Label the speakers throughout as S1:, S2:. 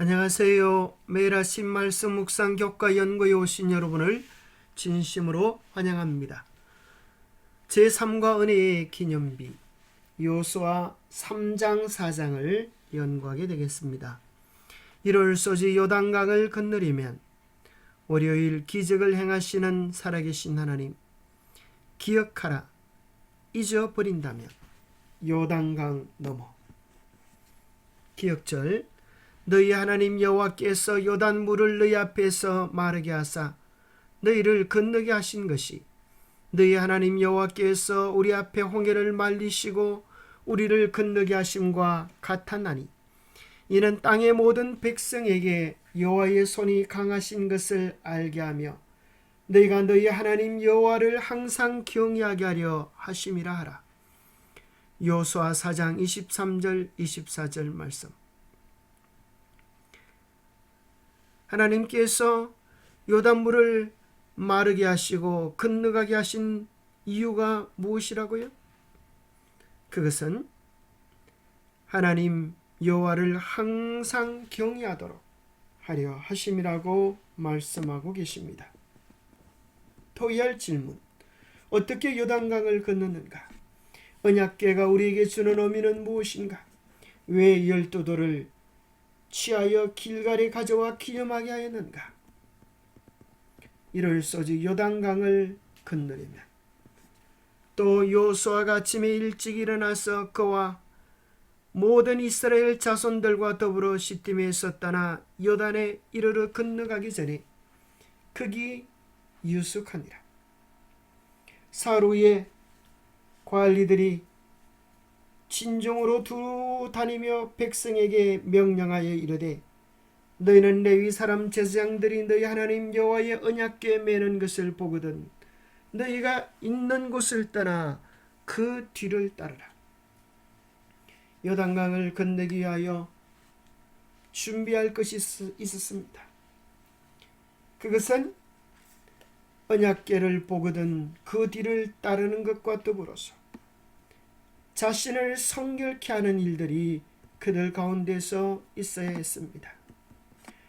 S1: 안녕하세요. 매일 아침 말씀 묵상 교과 연구에 오신 여러분을 진심으로 환영합니다. 제3과 은혜의 기념비 여호수아 3장 4장을 연구하게 되겠습니다. 1월 소지 요단강을 건너리면 월요일 기적을 행하시는 살아계신 하나님 기억하라. 잊어버린다면 요단강 너머. 기억절 너희 하나님 여호와께서 요단물을 너희 앞에서 마르게 하사 너희를 건너게 하신 것이 너희 하나님 여호와께서 우리 앞에 홍해를 말리시고 우리를 건너게 하심과 같았나니 이는 땅의 모든 백성에게 여호와의 손이 강하신 것을 알게 하며 너희가 너희 하나님 여호와를 항상 경외하게 하려 하심이라 하라. 여호수아 4장 23절 24절 말씀. 하나님께서 요단물을 마르게 하시고 건너가게 하신 이유가 무엇이라고요? 그것은 하나님 여호와를 항상 경외하도록 하려 하심이라고 말씀하고 계십니다. 토의할 질문: 어떻게 요단강을 건너는가? 언약궤가 우리에게 주는 의미는 무엇인가? 왜 12돌을 취하여 길갈에 가져와 기념하게 하였는가? 1월 소지 요단강을 건너려면 또 여호수아가 아침에 일찍 일어나서 그와 모든 이스라엘 자손들과 더불어 시팀에서 떠나 요단에 이르러 건너가기 전에 극이 유숙하니라. 사흘 후에 관리들이 진중으로 두루 다니며 백성에게 명령하여 이르되 너희는 레위 사람 제사장들이 너희 하나님 여호와의 언약궤 매는 것을 보거든 너희가 있는 곳을 떠나 그 뒤를 따르라. 요단강을 건너기 위하여 준비할 것이 있었습니다. 그것은 언약궤를 보거든 그 뒤를 따르는 것과 더불어서 자신을 성결케 하는 일들이 그들 가운데서 있어야 했습니다.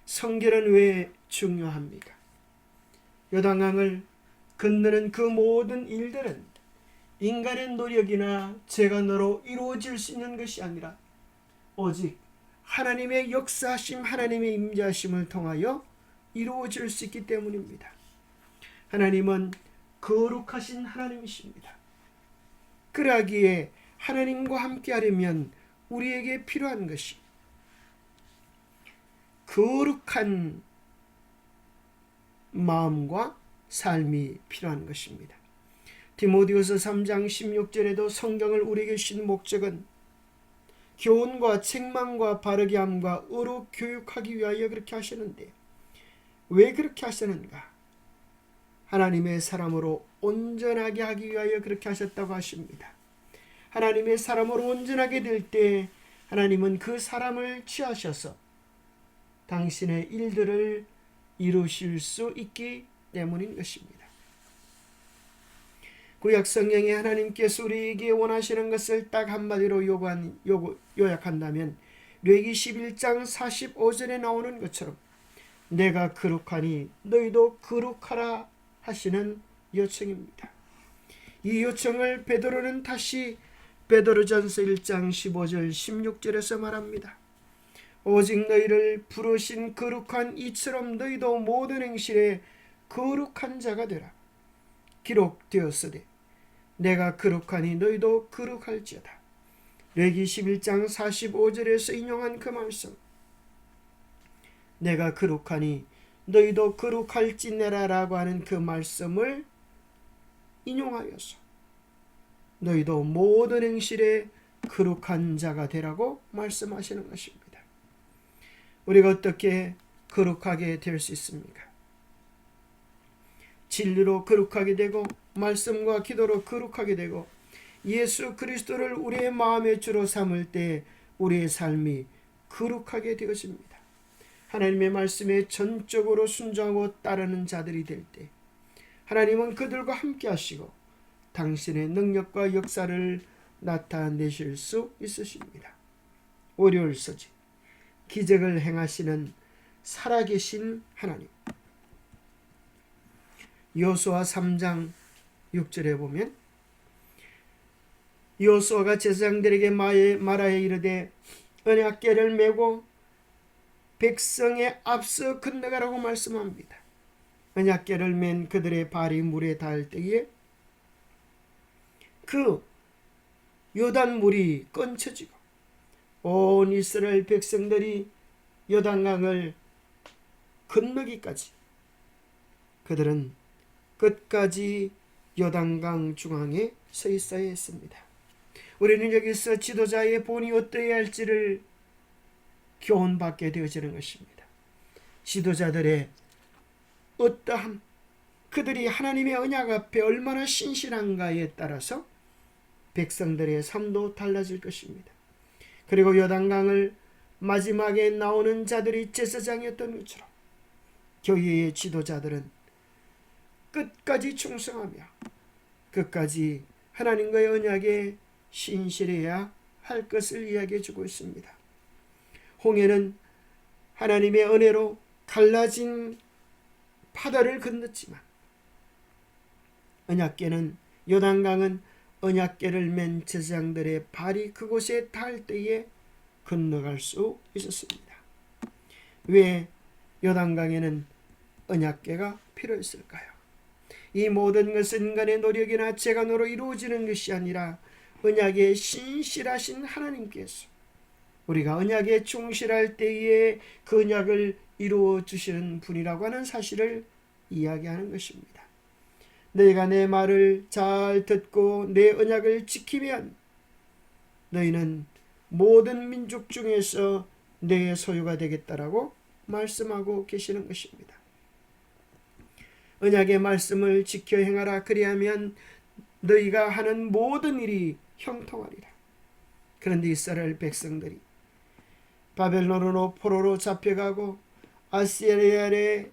S1: 성결은 왜 중요합니까? 요단강을 건너는 그 모든 일들은 인간의 노력이나 재간으로 이루어질 수 있는 것이 아니라 오직 하나님의 역사하심, 하나님의 임재하심을 통하여 이루어질 수 있기 때문입니다. 하나님은 거룩하신 하나님이십니다. 그러기에 하나님과 함께 하려면 우리에게 필요한 것이 거룩한 마음과 삶이 필요한 것입니다. 디모데후서 3장 16절에도 성경을 우리에게 주신 목적은 교훈과 책망과 바르게 함과 의로 교육하기 위하여 그렇게 하시는데 왜 그렇게 하시는가? 하나님의 사람으로 온전하게 하기 위하여 그렇게 하셨다고 하십니다. 하나님의 사람으로 온전하게 될 때 하나님은 그 사람을 취하셔서 당신의 일들을 이루실 수 있기 때문인 것입니다. 구약 성경에 하나님께서 우리에게 원하시는 것을 딱 한마디로 요약한다면 레위기 11장 45절에 나오는 것처럼 내가 거룩하니 너희도 거룩하라 하시는 요청입니다. 이 요청을 베드로는 다시 베드로전서 1장 15절 16절에서 말합니다. 오직 너희를 부르신 거룩한 이처럼 너희도 모든 행실에 거룩한 자가 되라. 기록되었으되 내가 거룩하니 너희도 거룩할지어다. 레위기 11장 45절에서 인용한 그 말씀, 내가 거룩하니 너희도 거룩할지내라 라고 하는 그 말씀을 인용하여서 너희도 모든 행실에 거룩한 자가 되라고 말씀하시는 것입니다. 우리가 어떻게 거룩하게 될 수 있습니까? 진리로 거룩하게 되고 말씀과 기도로 거룩하게 되고 예수 그리스도를 우리의 마음의 주로 삼을 때 우리의 삶이 거룩하게 되어집니다. 하나님의 말씀에 전적으로 순종하고 따르는 자들이 될 때 하나님은 그들과 함께 하시고 당신의 능력과 역사를 나타내실 수 있으십니다. 월요일 서지 기적을 행하시는 살아계신 하나님. 여호수아 3장 6절에 보면 여호수아가 제사장들에게 말하여 이르되 언약궤를 메고 백성의 앞서 건너가라고 말씀합니다. 언약궤를 맨 그들의 발이 물에 닿을 때에 그 요단물이 끊쳐지고 온 이스라엘 백성들이 요단강을 건너기까지 그들은 끝까지 요단강 중앙에 서 있어야 했습니다. 우리는 여기서 지도자의 본이 어떠해야 할지를 교훈받게 되어지는 것입니다. 지도자들의 어떠함, 그들이 하나님의 언약 앞에 얼마나 신실한가에 따라서 백성들의 삶도 달라질 것입니다. 그리고 요단강을 마지막에 나오는 자들이 제사장이었던 것처럼 교회의 지도자들은 끝까지 충성하며 끝까지 하나님과의 언약에 신실해야 할 것을 이야기해 주고 있습니다. 홍해는 하나님의 은혜로 갈라진 바다를 건넜지만 언약궤는 요단강은 언약궤를 맨 제사장들의 발이 그곳에 닿을 때에 건너갈 수 있었습니다. 왜 요단강에는 언약궤가 필요했을까요? 이 모든 것은 인간의 노력이나 재간으로 이루어지는 것이 아니라 언약에 신실하신 하나님께서 우리가 언약에 충실할 때에 그 언약을 이루어 주시는 분이라고 하는 사실을 이야기하는 것입니다. 너희가 내 말을 잘 듣고 내 언약을 지키면 너희는 모든 민족 중에서 내 소유가 되겠다라고 말씀하고 계시는 것입니다. 언약의 말씀을 지켜 행하라. 그리하면 너희가 하는 모든 일이 형통하리라. 그런데 이스라엘 백성들이 바벨론으로 포로로 잡혀가고 아시리아에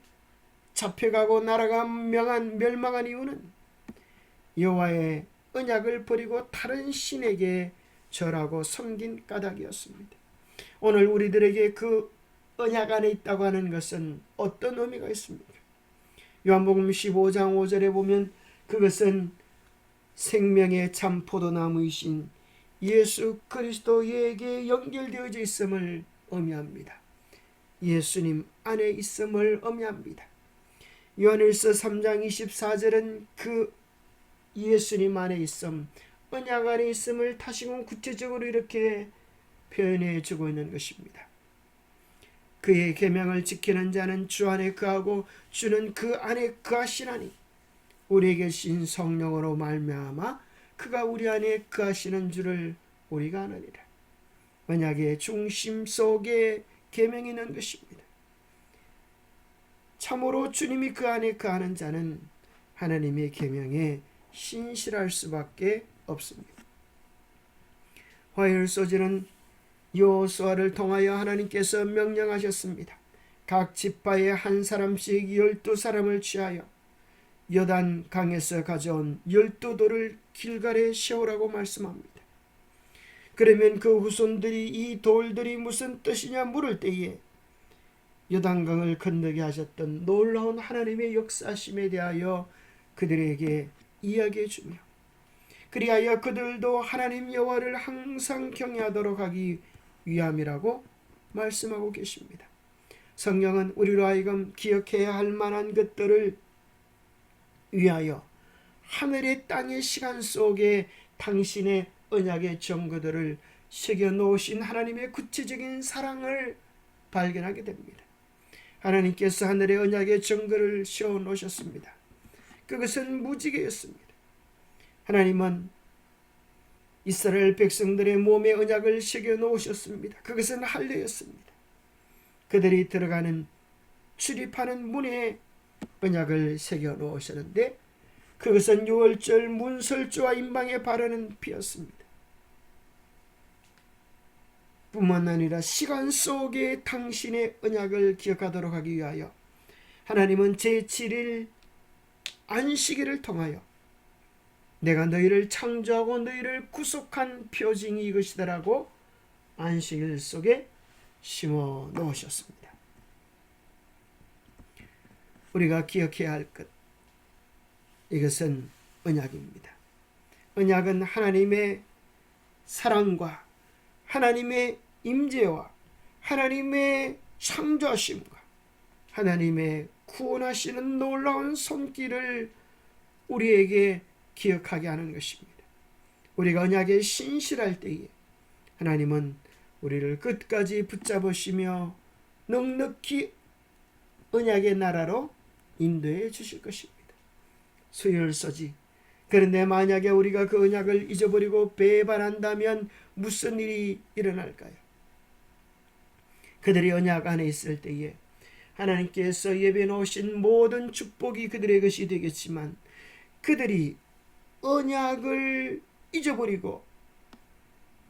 S1: 잡혀가고 나라가 멸망한 이유는 여호와의 언약을 버리고 다른 신에게 절하고 섬긴 까닭이었습니다. 오늘 우리들에게 그 언약 안에 있다고 하는 것은 어떤 의미가 있습니까? 요한복음 15장 5절에 보면 그것은 생명의 참 포도나무이신 예수 그리스도에게 연결되어져 있음을 의미합니다. 예수님 안에 있음을 의미합니다. 요한일서 3장 24절은 그 예수님 안에 있음, 언약 안에 있음을 다시금 구체적으로 이렇게 표현해 주고 있는 것입니다. 그의 계명을 지키는 자는 주 안에 거하고 주는 그 안에 거하시나니 우리에게 신 성령으로 말미암아 그가 우리 안에 거하시는 줄을 우리가 아느니라. 언약의 중심 속에 계명이 있는 것입니다. 참으로 주님이 그 안에 거하는 자는 하나님의 계명에 신실할 수밖에 없습니다. 화요일 소지는 여호수아를 통하여 하나님께서 명령하셨습니다. 각 지파에 한 사람씩 12사람을 취하여 요단 강에서 가져온 12돌을 길갈에 세우라고 말씀합니다. 그러면 그 후손들이 이 돌들이 무슨 뜻이냐 물을 때에 요단강을 건너게 하셨던 놀라운 하나님의 역사심에 대하여 그들에게 이야기해 주며 그리하여 그들도 하나님 여호와를 항상 경외하도록 하기 위함이라고 말씀하고 계십니다. 성경은 우리로 하여금 기억해야 할 만한 것들을 위하여 하늘의 땅의 시간 속에 당신의 언약의 증거들을 새겨 놓으신 하나님의 구체적인 사랑을 발견하게 됩니다. 하나님께서 하늘의 언약의 증거를 세워 놓으셨습니다. 그것은 무지개였습니다. 하나님은 이스라엘 백성들의 몸에 언약을 새겨 놓으셨습니다. 그것은 할례였습니다. 그들이 들어가는 출입하는 문에 언약을 새겨 놓으셨는데 그것은 유월절 문설주와 임방에 바르는 피였습니다. 뿐만 아니라 시간 속에 당신의 언약을 기억하도록 하기 위하여 하나님은 제7일 안식일을 통하여 내가 너희를 창조하고 너희를 구속한 표징이 이것이다라고 안식일 속에 심어 놓으셨습니다. 우리가 기억해야 할 것, 이것은 언약입니다. 언약은 하나님의 사랑과 하나님의 임재와 하나님의 창조하심과 하나님의 구원하시는 놀라운 손길을 우리에게 기억하게 하는 것입니다. 우리가 언약에 신실할 때에 하나님은 우리를 끝까지 붙잡으시며 넉넉히 언약의 나라로 인도해 주실 것입니다. 수혈서지. 그런데 만약에 우리가 그 언약을 잊어버리고 배반한다면 무슨 일이 일어날까요? 그들이 언약 안에 있을 때에 하나님께서 예비해 놓으신 모든 축복이 그들의 것이 되겠지만 그들이 언약을 잊어버리고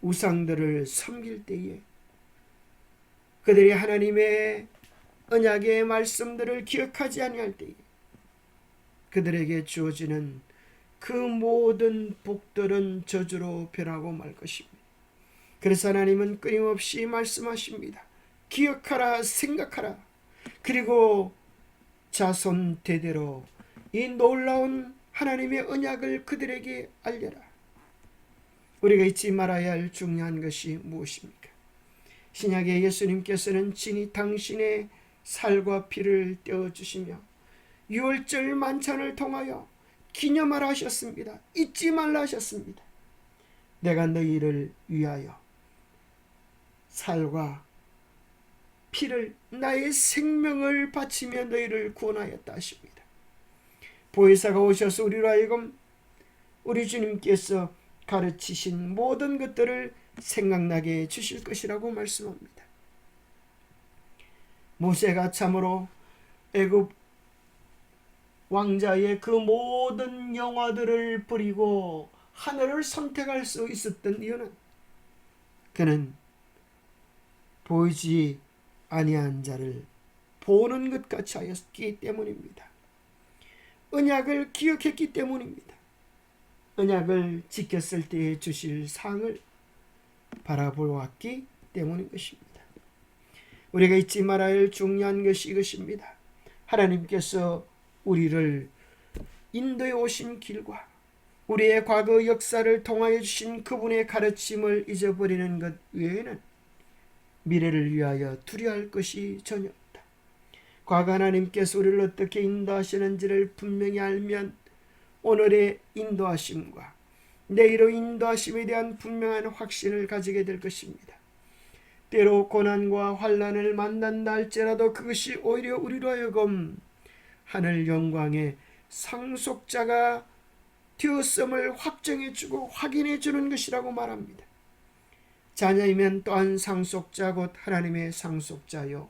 S1: 우상들을 섬길 때에 그들이 하나님의 언약의 말씀들을 기억하지 아니할 때에 그들에게 주어지는 그 모든 복들은 저주로 변하고 말 것입니다. 그래서 하나님은 끊임없이 말씀하십니다. 기억하라, 생각하라. 그리고 자손 대대로 이 놀라운 하나님의 언약을 그들에게 알려라. 우리가 잊지 말아야 할 중요한 것이 무엇입니까? 신약의 예수님께서는 친히 당신의 살과 피를 떼어주시며 유월절 만찬을 통하여 기념하라 하셨습니다. 잊지 말라 하셨습니다. 내가 너희를 위하여 살과 피를 나의 생명을 바치며 너희를 구원하였다 하십니다. 보혜사가 오셔서 우리로 하여금 우리 주님께서 가르치신 모든 것들을 생각나게 해 주실 것이라고 말씀합니다. 모세가 참으로 애굽 왕자의 그 모든 영화들을 버리고 하늘을 선택할 수 있었던 이유는 그는 보이지 아니한 자를 보는 것 같이 하였기 때문입니다. 언약을 기억했기 때문입니다. 언약을 지켰을 때에 주실 상을 바라보았기 때문인 것입니다. 우리가 잊지 말아야 할 중요한 것이 이것입니다. 하나님께서 우리를 인도해 오신 길과 우리의 과거 역사를 통하여 주신 그분의 가르침을 잊어버리는 것 외에는 미래를 위하여 두려워할 것이 전혀 없다. 과거 하나님께서 우리를 어떻게 인도하시는지를 분명히 알면 오늘의 인도하심과 내일의 인도하심에 대한 분명한 확신을 가지게 될 것입니다. 때로 고난과 환난을 만난다 할지라도 그것이 오히려 우리로 하여금 하늘 영광의 상속자가 되었음을 확정해주고 확인해주는 것이라고 말합니다. 자녀이면 또한 상속자 곧 하나님의 상속자요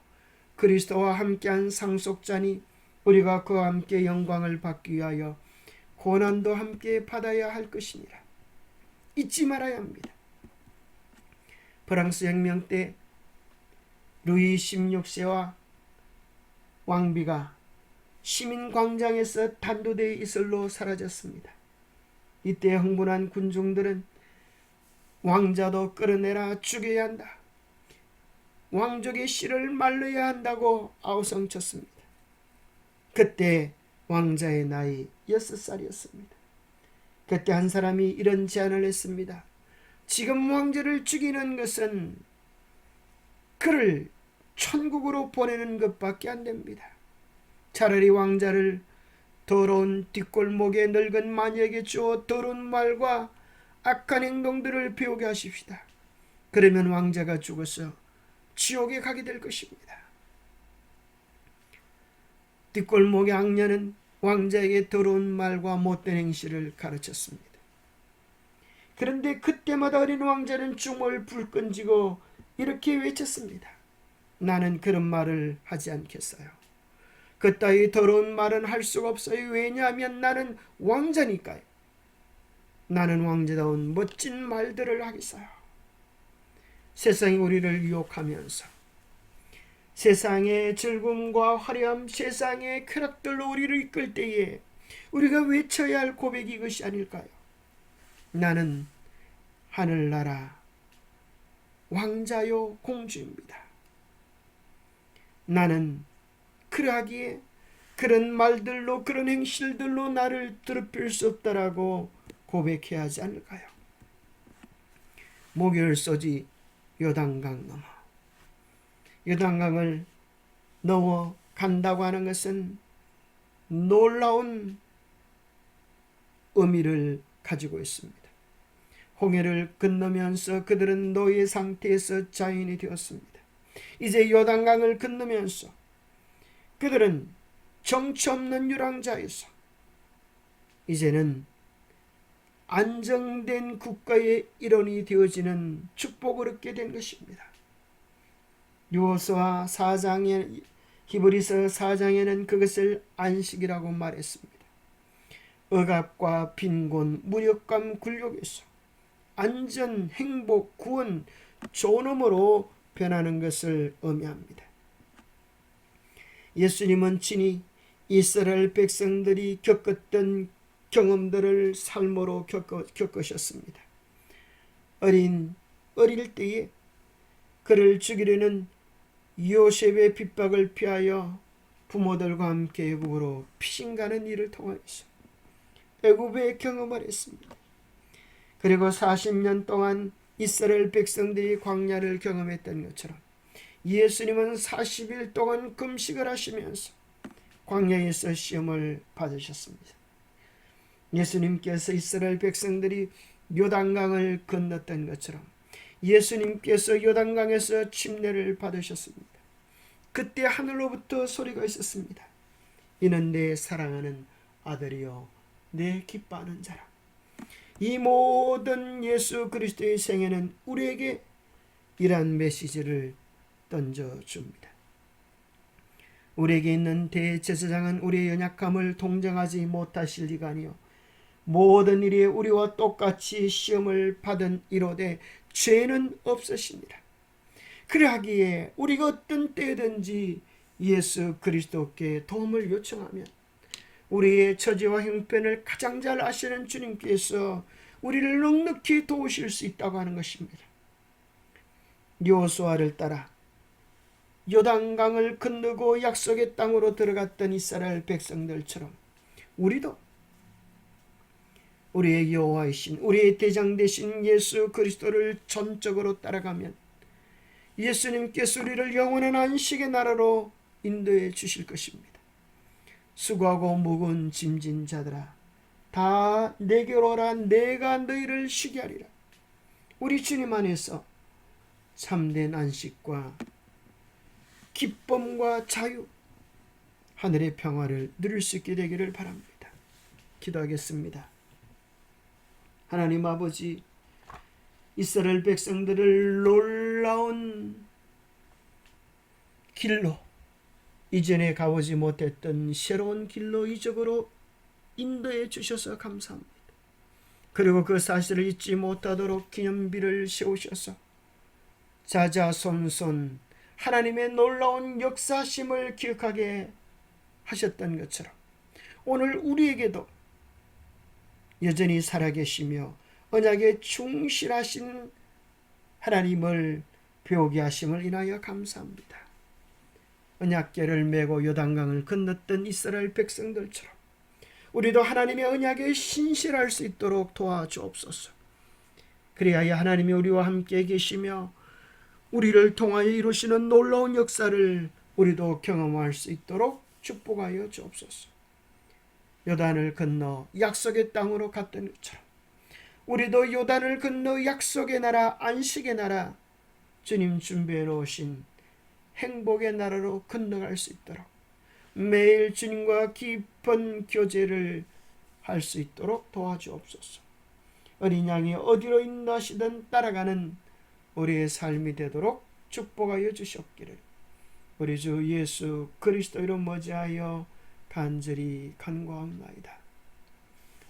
S1: 그리스도와 함께한 상속자니 우리가 그와 함께 영광을 받기 위하여 고난도 함께 받아야 할 것이니라. 잊지 말아야 합니다. 프랑스 혁명 때 루이 16세와 왕비가 시민광장에서 단도대에 이슬로 사라졌습니다. 이때 흥분한 군중들은 왕자도 끌어내라, 죽여야 한다, 왕족의 씨를 말려야 한다고 아우성쳤습니다. 그때 왕자의 나이 6살이었습니다. 그때 한 사람이 이런 제안을 했습니다. 지금 왕자를 죽이는 것은 그를 천국으로 보내는 것밖에 안 됩니다. 차라리 왕자를 더러운 뒷골목에 늙은 마녀에게 주어 더러운 말과 악한 행동들을 배우게 하십시다. 그러면 왕자가 죽어서 지옥에 가게 될 것입니다. 뒷골목의 악녀는 왕자에게 더러운 말과 못된 행실을 가르쳤습니다. 그런데 그때마다 어린 왕자는 주먹을 불끈 쥐고 이렇게 외쳤습니다. 나는 그런 말을 하지 않겠어요. 그따위 더러운 말은 할 수가 없어요. 왜냐하면 나는 왕자니까요. 나는 왕자다운 멋진 말들을 하겠어요. 세상이 우리를 유혹하면서 세상의 즐거움과 화려함, 세상의 쾌락들로 우리를 이끌 때에 우리가 외쳐야 할 고백이 이것이 아닐까요? 나는 하늘나라 왕자요 공주입니다. 나는 그러하기에 그런 말들로 그런 행실들로 나를 더럽힐 수 없다라고 고백해야 하지 않을까요? 목요일 소지 요단강 넘어 요단강을 넘어 간다고 하는 것은 놀라운 의미를 가지고 있습니다. 홍해를 건너면서 그들은 노예 상태에서 자연이 되었습니다. 이제 요단강을 건너면서 그들은 정처 없는 유랑자에서 이제는 안정된 국가의 일원이 되어지는 축복을 얻게 된 것입니다. 여호수아 4장에 히브리서 4장에는 그것을 안식이라고 말했습니다. 억압과 빈곤, 무력감, 굴욕에서 안전, 행복, 구원, 존엄으로 변하는 것을 의미합니다. 예수님은 친히 이스라엘 백성들이 겪었던 경험들을 삶으로 겪으셨습니다. 어릴 때에 그를 죽이려는 요셉의 핍박을 피하여 부모들과 함께 애굽으로 피신가는 일을 통하여서 애굽의 경험을 했습니다. 그리고 40년 동안 이스라엘 백성들이 광야를 경험했던 것처럼 예수님은 40일 동안 금식을 하시면서 광야에서 시험을 받으셨습니다. 예수님께서 이스라엘 백성들이 요단강을 건넜던 것처럼 예수님께서 요단강에서 침례를 받으셨습니다. 그때 하늘로부터 소리가 있었습니다. 이는 내 사랑하는 아들이요 내 기뻐하는 자라. 이 모든 예수 그리스도의 생애는 우리에게 이러한 메시지를 던져줍니다. 우리에게 있는 대제사장은 우리의 연약함을 동정하지 못하실 리가 아니요 모든 일에 우리와 똑같이 시험을 받은 이로되 죄는 없으시니라. 그러하기에 우리가 어떤 때든지 예수 그리스도께 도움을 요청하면 우리의 처지와 형편을 가장 잘 아시는 주님께서 우리를 넉넉히 도우실 수 있다고 하는 것입니다. 여호수아를 따라 요단강을 건너고 약속의 땅으로 들어갔던 이스라엘 백성들처럼 우리도 우리의 여호와이신 우리의 대장 되신 예수 그리스도를 전적으로 따라가면 예수님께서 우리를 영원한 안식의 나라로 인도해 주실 것입니다. 수고하고 무거운 짐진 자들아 다 내게로 오라 내가 너희를 쉬게 하리라. 우리 주님 안에서 참된 안식과 기쁨과 자유 하늘의 평화를 누릴 수 있게 되기를 바랍니다. 기도하겠습니다. 하나님 아버지, 이스라엘 백성들을 놀라운 길로 이전에 가보지 못했던 새로운 길로 이적으로 인도해 주셔서 감사합니다. 그리고 그 사실을 잊지 못하도록 기념비를 세우셔서 자자손손 하나님의 놀라운 역사심을 기억하게 하셨던 것처럼 오늘 우리에게도 여전히 살아계시며 언약에 충실하신 하나님을 배우게 하심을 인하여 감사합니다. 언약궤를 메고 요단강을 건넜던 이스라엘 백성들처럼 우리도 하나님의 언약에 신실할 수 있도록 도와주옵소서. 그리하여 하나님이 우리와 함께 계시며 우리를 통하여 이루시는 놀라운 역사를 우리도 경험할 수 있도록 축복하여 주옵소서. 요단을 건너 약속의 땅으로 갔던 것처럼 우리도 요단을 건너 약속의 나라 안식의 나라 주님 준비해 놓으신 행복의 나라로 건너갈 수 있도록 매일 주님과 깊은 교제를 할 수 있도록 도와주옵소서. 어린 양이 어디로 인도하시든 따라가는 우리의 삶이 되도록 축복하여 주시옵기를 우리 주 예수 그리스도 이름 머지하여 간절히 간구하옵나이다.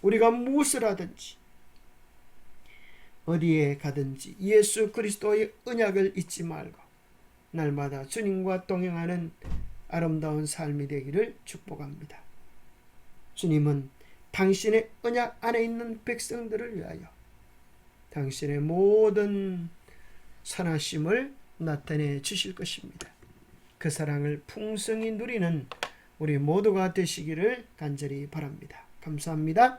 S1: 우리가 무엇을 하든지 어디에 가든지 예수 그리스도의 언약을 잊지 말고 날마다 주님과 동행하는 아름다운 삶이 되기를 축복합니다. 주님은 당신의 언약 안에 있는 백성들을 위하여 당신의 모든 선하심을 나타내 주실 것입니다. 그 사랑을 풍성히 누리는 우리 모두가 되시기를 간절히 바랍니다. 감사합니다.